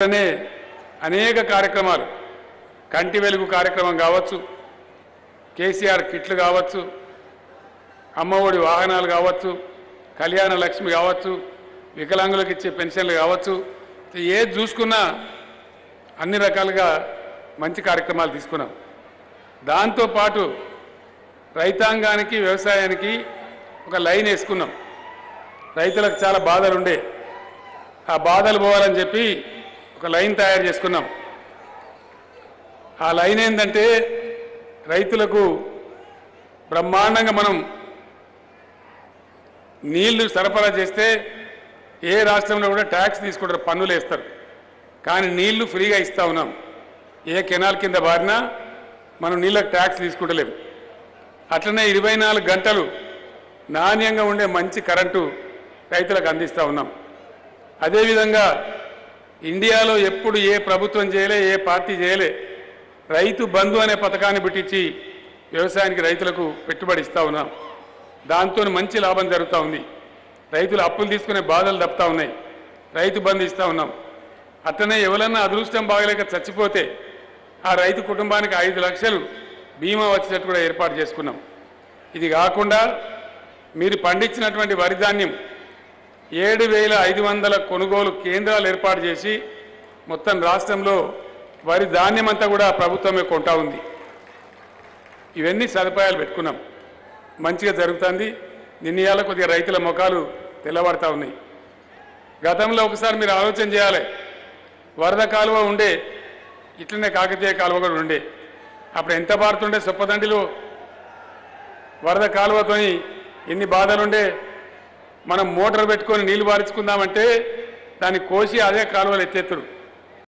అనే అనేక కార్యక్రమాలు కంటి వెలుగు కార్యక్రమం కావచ్చు, కేసీఆర్ కిట్లు కావచ్చు, అమ్మఒడి వాహనాలు కావచ్చు, కళ్యాణ లక్ష్మి కావచ్చు, వికలాంగులకు ఇచ్చే పెన్షన్లు కావచ్చు, ఏది చూసుకున్నా అన్ని రకాలుగా మంచి కార్యక్రమాలు తీసుకున్నాం. దాంతోపాటు రైతాంగానికి వ్యవసాయానికి ఒక లైన్ వేసుకున్నాం. రైతులకు చాలా బాధలు ఉండే, ఆ బాధలు పోవాలని చెప్పి ఒక లైన్ తయారు చేసుకున్నాం. ఆ లైన్ ఏంటంటే రైతులకు బ్రహ్మాండంగా మనం నీళ్లు సరఫరా చేస్తే ఏ రాష్ట్రంలో కూడా ట్యాక్స్ తీసుకుంటారు, పన్నులు వేస్తారు. కానీ నీళ్లు ఫ్రీగా ఇస్తూ ఉన్నాం. ఏ కెనాల్ కింద బారినా మనం నీళ్ళకు ట్యాక్స్ తీసుకుంటలేము. అట్లనే 24 గంటలు నాణ్యంగా ఉండే మంచి కరెంటు రైతులకు అందిస్తూ ఉన్నాం. అదేవిధంగా ఇండియాలో ఎప్పుడు ఏ ప్రభుత్వం చేయలే, ఏ పార్టీ చేయలే, రైతు బంధు అనే పథకాన్ని పెట్టించి వ్యవసాయానికి రైతులకు పెట్టుబడి ఇస్తూ ఉన్నాం. దాంతో మంచి లాభం జరుగుతూ ఉంది. రైతులు అప్పులు తీసుకునే బాధలు తప్పుతూ ఉన్నాయి. రైతు బంధు ఇస్తూ ఉన్నాం. అట్లనే ఎవరన్నా అదృష్టం బాగలేక చచ్చిపోతే ఆ రైతు కుటుంబానికి 5 లక్షలు బీమా వచ్చేటట్టు కూడా ఏర్పాటు చేసుకున్నాం. ఇది కాకుండా మీరు పండించినటువంటి వరి ధాన్యం 7,500 కొనుగోలు కేంద్రాలు ఏర్పాటు చేసి మొత్తం రాష్ట్రంలో వరి ధాన్యం అంతా కూడా ప్రభుత్వమే కొంటా ఉంది. ఇవన్నీ సదుపాయాలు పెట్టుకున్నాం. మంచిగా జరుగుతుంది. నిన్నయాల కొద్దిగా రైతుల ముఖాలు తెల్లబడతా ఉన్నాయి. గతంలో ఒకసారి మీరు ఆలోచన చేయాలి. వరద కాలువ ఉండే, ఇట్లనే కాకతీయ కాలువ కూడా ఉండే. అప్పుడు ఎంత పారుతుండే సొప్పదండిలో వరద కాలువతోని ఎన్ని బాధలుండే. మనం మోటార్ పెట్టుకొని నీళ్లు పారించుకుందామంటే దాన్ని కోసి అదే కాలువలు ఎత్తేత్తురు.